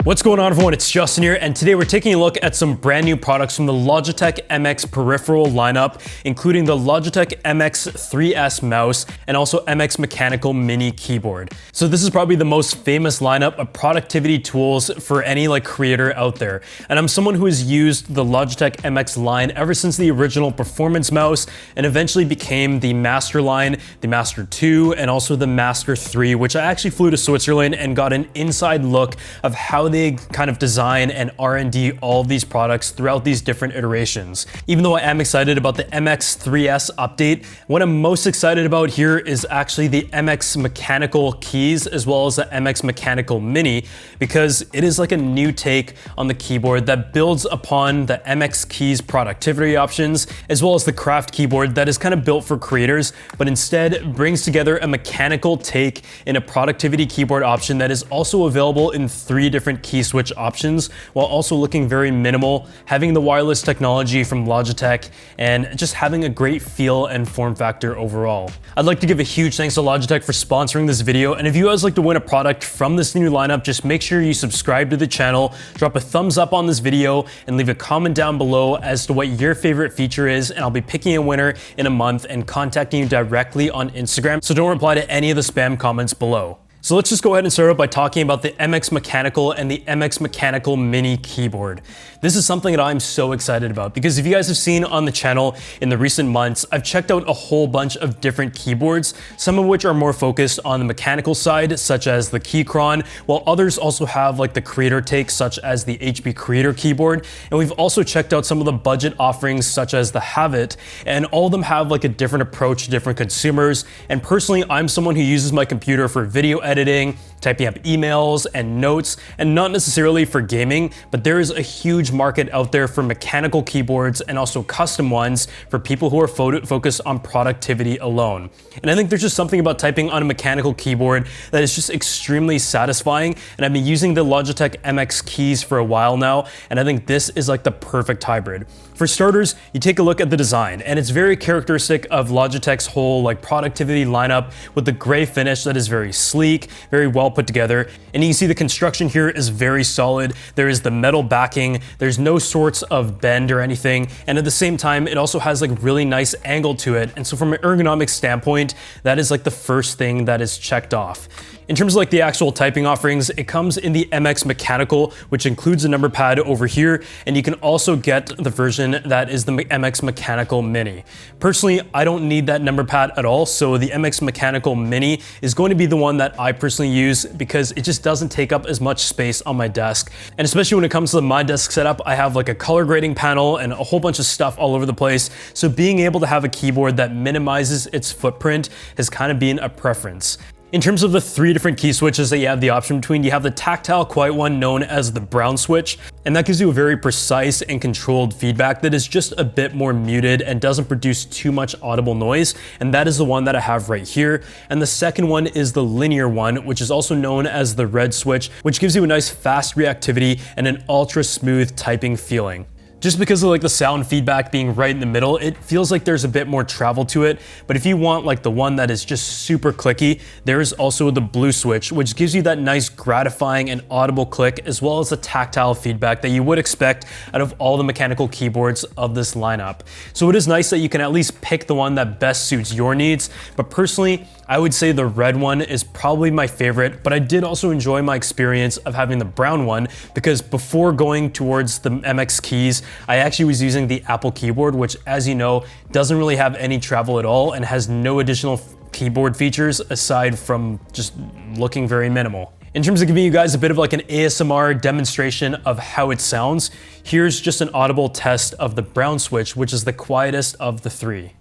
What's going on, everyone? It's Justin here, and today we're taking a look at some brand new products from the Logitech MX peripheral lineup, including the Logitech MX 3S mouse and also MX mechanical mini keyboard. So this is probably the most famous lineup of productivity tools for any creator out there. And I'm someone who has used the Logitech MX line ever since the original performance mouse and eventually became the Master line, the Master 2, and also the Master 3, which I actually flew to Switzerland and got an inside look of how they kind of design and R&D all of these products throughout these different iterations. Even though I am excited about the MX 3S update, what I'm most excited about here is actually the MX mechanical keys as well as the MX mechanical mini, because it is like a new take on the keyboard that builds upon the MX keys productivity options as well as the craft keyboard that is kind of built for creators, but instead brings together a mechanical take in a productivity keyboard option that is also available in 3 different key switch options, while also looking very minimal, having the wireless technology from Logitech, and just having a great feel and form factor overall. I'd like to give a huge thanks to Logitech for sponsoring this video, and if you guys like to win a product from this new lineup, just make sure you subscribe to the channel, drop a thumbs up on this video, and leave a comment down below as to what your favorite feature is, and I'll be picking a winner in a month and contacting you directly on Instagram, so don't reply to any of the spam comments below. So let's just go ahead and start out by talking about the MX Mechanical and the MX Mechanical Mini keyboard. This is something that I'm so excited about because if you guys have seen on the channel in the recent months, I've checked out a whole bunch of different keyboards, some of which are more focused on the mechanical side, such as the Keychron, while others also have the creator take, such as the HP Creator keyboard. And we've also checked out some of the budget offerings, such as the Havit, and all of them have a different approach to different consumers. And personally, I'm someone who uses my computer for video editing, typing up emails and notes, and not necessarily for gaming, but there is a huge market out there for mechanical keyboards and also custom ones for people who are focused on productivity alone. And I think there's just something about typing on a mechanical keyboard that is just extremely satisfying, and I've been using the Logitech MX keys for a while now, and I think this is the perfect hybrid. For starters, you take a look at the design, and it's very characteristic of Logitech's whole productivity lineup with the gray finish that is very sleek, very well put together. And you can see the construction here is very solid. There is the metal backing, there's no sorts of bend or anything, and at the same time it also has really nice angle to it. And so from an ergonomic standpoint, that is the first thing that is checked off. In terms of the actual typing offerings, it comes in the MX Mechanical, which includes a number pad over here, and you can also get the version that is the MX Mechanical Mini. Personally, I don't need that number pad at all, so the MX Mechanical Mini is going to be the one that I personally use because it just doesn't take up as much space on my desk. And especially when it comes to my desk setup, I have a color grading panel and a whole bunch of stuff all over the place, so being able to have a keyboard that minimizes its footprint has kind of been a preference. In terms of the 3 different key switches that you have the option between, you have the tactile quiet one known as the brown switch, and that gives you a very precise and controlled feedback that is just a bit more muted and doesn't produce too much audible noise, and that is the one that I have right here. And the second one is the linear one, which is also known as the red switch, which gives you a nice fast reactivity and an ultra smooth typing feeling. Just because of the sound feedback being right in the middle, it feels like there's a bit more travel to it. But if you want the one that is just super clicky, there is also the blue switch, which gives you that nice gratifying and audible click, as well as the tactile feedback that you would expect out of all the mechanical keyboards of this lineup. So it is nice that you can at least pick the one that best suits your needs. But personally, I would say the red one is probably my favorite, but I did also enjoy my experience of having the brown one because before going towards the MX keys, I actually was using the Apple keyboard, which, as you know, doesn't really have any travel at all and has no additional keyboard features aside from just looking very minimal. In terms of giving you guys a bit of an ASMR demonstration of how it sounds, here's just an audible test of the brown switch, which is the quietest of the 3.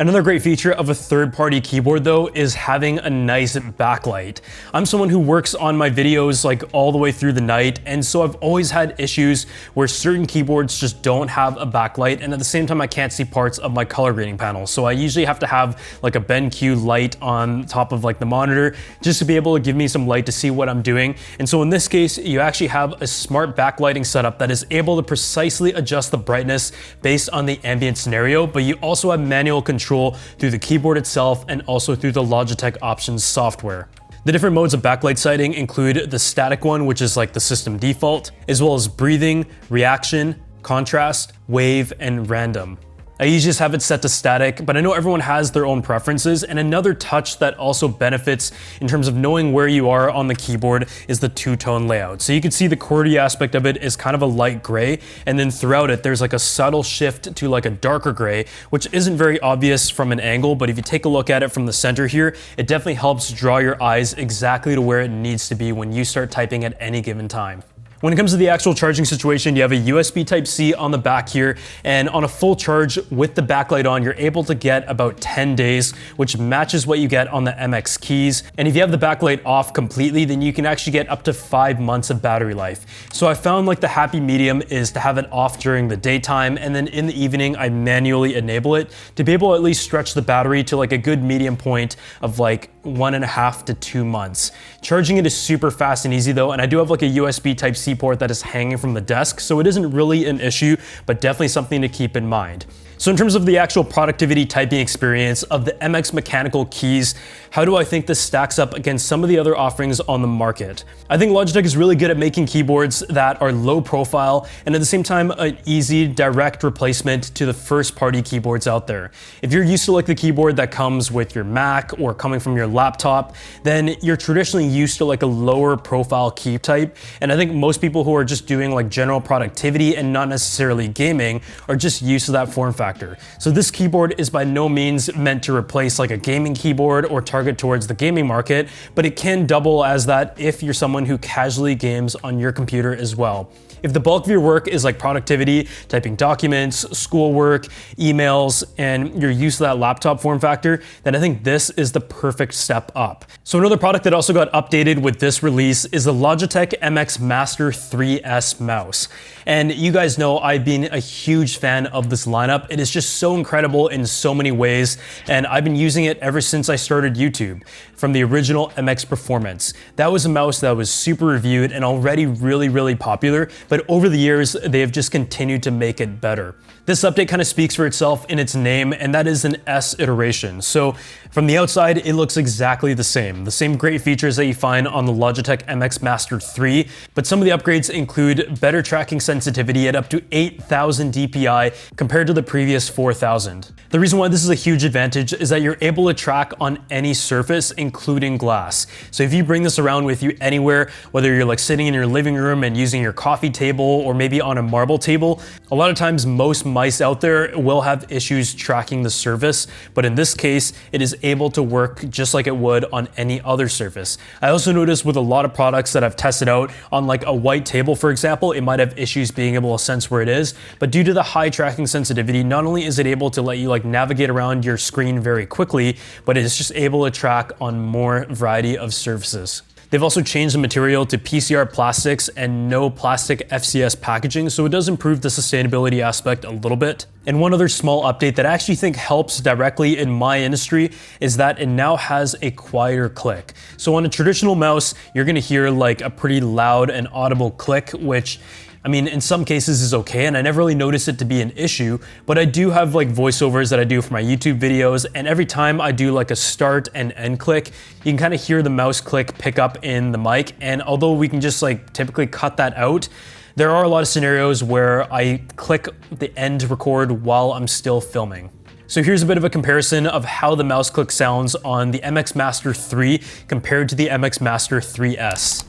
Another great feature of a third-party keyboard though is having a nice backlight. I'm someone who works on my videos like all the way through the night, and so I've always had issues where certain keyboards just don't have a backlight, and at the same time I can't see parts of my color grading panel. So I usually have to have like a BenQ light on top of like the monitor just to be able to give me some light to see what I'm doing. And so in this case, you actually have a smart backlighting setup that is able to precisely adjust the brightness based on the ambient scenario, but you also have manual control through the keyboard itself and also through the Logitech options software. The different modes of backlight sighting include the static one, which is like the system default, as well as breathing, reaction, contrast, wave, and random. I usually just have it set to static, but I know everyone has their own preferences, and another touch that also benefits in terms of knowing where you are on the keyboard is the two-tone layout. So you can see the QWERTY aspect of it is kind of a light gray, and then throughout it there's like a subtle shift to like a darker gray, which isn't very obvious from an angle, but if you take a look at it from the center here, it definitely helps draw your eyes exactly to where it needs to be when you start typing at any given time. When it comes to the actual charging situation, you have a USB Type-C on the back here, and on a full charge with the backlight on, you're able to get about 10 days, which matches what you get on the MX keys. And if you have the backlight off completely, then you can actually get up to 5 months of battery life. So I found like the happy medium is to have it off during the daytime, and then in the evening, I manually enable it to be able to at least stretch the battery to like a good medium point of like 1.5 to 2 months. Charging it is super fast and easy though, and I do have like a USB Type-C port that is hanging from the desk, so it isn't really an issue, but definitely something to keep in mind. So in terms of the actual productivity typing experience of the MX mechanical keys, how do I think this stacks up against some of the other offerings on the market? I think Logitech is really good at making keyboards that are low profile and at the same time an easy direct replacement to the first party keyboards out there. If you're used to like the keyboard that comes with your Mac or coming from your laptop, then you're traditionally used to like a lower profile key type. And I think most people who are just doing like general productivity and not necessarily gaming are just used to that form factor. So this keyboard is by no means meant to replace like a gaming keyboard or target towards the gaming market, but it can double as that if you're someone who casually games on your computer as well. If the bulk of your work is like productivity, typing documents, schoolwork, emails, and you're used to that laptop form factor, then I think this is the perfect step up. So another product that also got updated with this release is the Logitech MX Master 3S mouse. And you guys know I've been a huge fan of this lineup. It is just so incredible in so many ways, and I've been using it ever since I started YouTube. From the original MX Performance. That was a mouse that was super reviewed and already really popular, but over the years, they have just continued to make it better. This update kind of speaks for itself in its name, and that is an S iteration. So from the outside, it looks exactly the same great features that you find on the Logitech MX Master 3, but some of the upgrades include better tracking sensitivity at up to 8,000 DPI compared to the previous 4,000. The reason why this is a huge advantage is that you're able to track on any surface, including glass. So if you bring this around with you anywhere, whether you're like sitting in your living room and using your coffee table or maybe on a marble table, a lot of times most mice out there will have issues tracking the surface, but in this case, it is able to work just like it would on any other surface. I also noticed with a lot of products that I've tested out on like a white table, for example, it might have issues being able to sense where it is, but due to the high tracking sensitivity, not only is it able to let you like navigate around your screen very quickly, but it is just able to track on more variety of surfaces. They've also changed the material to PCR plastics and no plastic FCS packaging, so it does improve the sustainability aspect a little bit. And one other small update that I actually think helps directly in my industry is that it now has a quieter click. So on a traditional mouse, you're gonna hear like a pretty loud and audible click, which I mean, in some cases is okay, and I never really noticed it to be an issue, but I do have like voiceovers that I do for my YouTube videos, and every time I do like a start and end click, you can kind of hear the mouse click pick up in the mic, and although we can just like typically cut that out, there are a lot of scenarios where I click the end record while I'm still filming. So here's a bit of a comparison of how the mouse click sounds on the MX Master 3 compared to the MX Master 3S.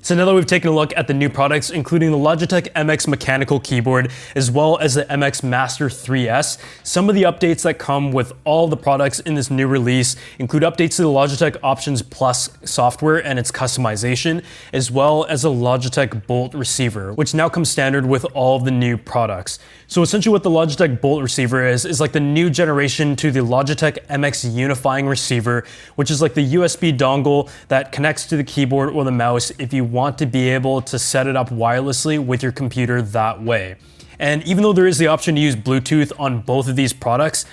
So now that we've taken a look at the new products, including the Logitech MX mechanical keyboard, as well as the MX Master 3S, some of the updates that come with all the products in this new release include updates to the Logitech Options Plus software and its customization, as well as a Logitech Bolt receiver, which now comes standard with all of the new products. So essentially what the Logitech Bolt receiver is like the new generation to the Logitech MX unifying receiver, which is like the USB dongle that connects to the keyboard or the mouse if you want to be able to set it up wirelessly with your computer that way. And even though there is the option to use Bluetooth on both of these products,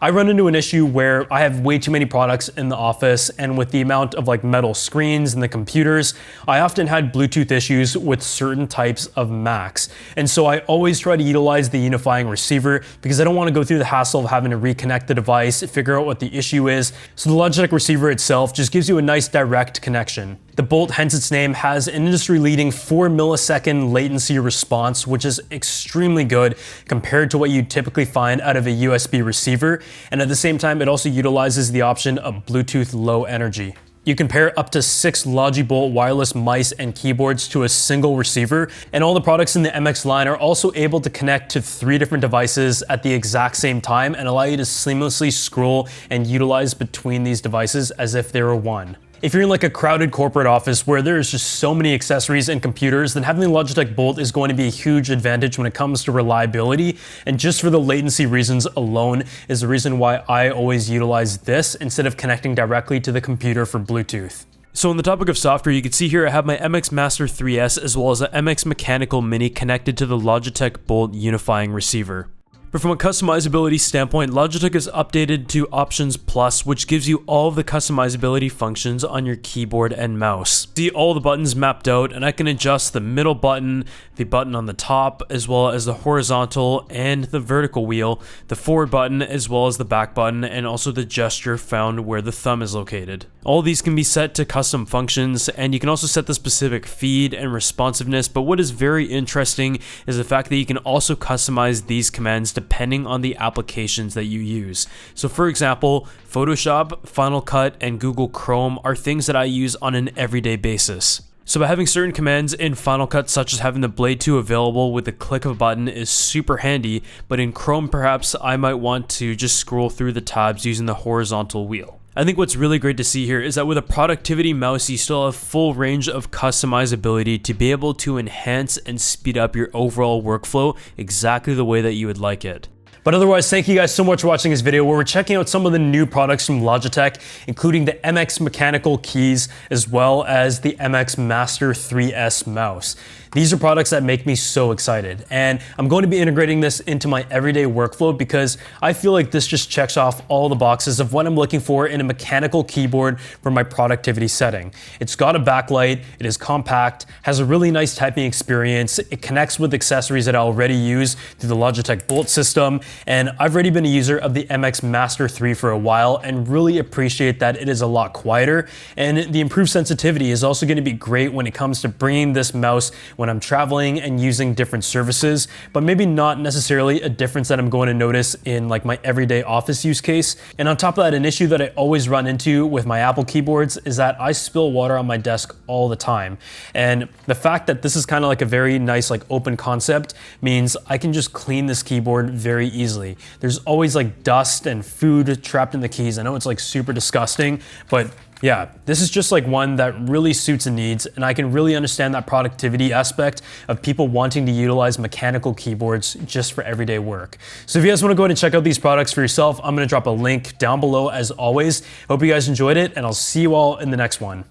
I run into an issue where I have way too many products in the office, and with the amount of like metal screens and the computers, I often had Bluetooth issues with certain types of Macs. And so I always try to utilize the unifying receiver because I don't want to go through the hassle of having to reconnect the device, figure out what the issue is. So the Logitech receiver itself just gives you a nice direct connection. The Bolt, hence its name, has an industry-leading 4 millisecond latency response, which is extremely good compared to what you typically find out of a USB receiver. And at the same time, it also utilizes the option of Bluetooth Low Energy. You can pair up to 6 Logibolt wireless mice and keyboards to a single receiver, and all the products in the MX line are also able to connect to 3 different devices at the exact same time and allow you to seamlessly scroll and utilize between these devices as if they were one. If you're in like a crowded corporate office where there's just so many accessories and computers, then having the Logitech Bolt is going to be a huge advantage when it comes to reliability. And just for the latency reasons alone is the reason why I always utilize this instead of connecting directly to the computer for Bluetooth. So on the topic of software, you can see here I have my MX Master 3S as well as an MX Mechanical Mini connected to the Logitech Bolt unifying receiver. But from a customizability standpoint, Logitech has updated to Options Plus, which gives you all of the customizability functions on your keyboard and mouse. See all the buttons mapped out, and I can adjust the middle button, the button on the top, as well as the horizontal and the vertical wheel, the forward button, as well as the back button, and also the gesture found where the thumb is located. All these can be set to custom functions, and you can also set the specific feed and responsiveness, but what is very interesting is the fact that you can also customize these commands depending on the applications that you use. So for example, Photoshop, Final Cut, and Google Chrome are things that I use on an everyday basis. So by having certain commands in Final Cut, such as having the Blade 2 available with the click of a button, is super handy, but in Chrome perhaps I might want to just scroll through the tabs using the horizontal wheel. I think what's really great to see here is that with a productivity mouse, you still have full range of customizability to be able to enhance and speed up your overall workflow exactly the way that you would like it. But otherwise, thank you guys so much for watching this video where we're checking out some of the new products from Logitech, including the MX mechanical keys, as well as the MX Master 3S mouse. These are products that make me so excited, and I'm going to be integrating this into my everyday workflow because I feel like this just checks off all the boxes of what I'm looking for in a mechanical keyboard for my productivity setting. It's got a backlight, it is compact, has a really nice typing experience, it connects with accessories that I already use through the Logitech Bolt system, and I've already been a user of the MX Master 3 for a while and really appreciate that it is a lot quieter, and the improved sensitivity is also going to be great when it comes to bringing this mouse when I'm traveling and using different services, but maybe not necessarily a difference that I'm going to notice in like my everyday office use case. And on top of that, an issue that I always run into with my Apple keyboards is that I spill water on my desk all the time. And the fact that this is kind of like a very nice like open concept means I can just clean this keyboard very easily. There's always like dust and food trapped in the keys. I know it's like super disgusting, but yeah, this is just like one that really suits the needs, and I can really understand that productivity aspect of people wanting to utilize mechanical keyboards just for everyday work. So if you guys want to go ahead and check out these products for yourself, I'm going to drop a link down below as always. Hope you guys enjoyed it, and I'll see you all in the next one.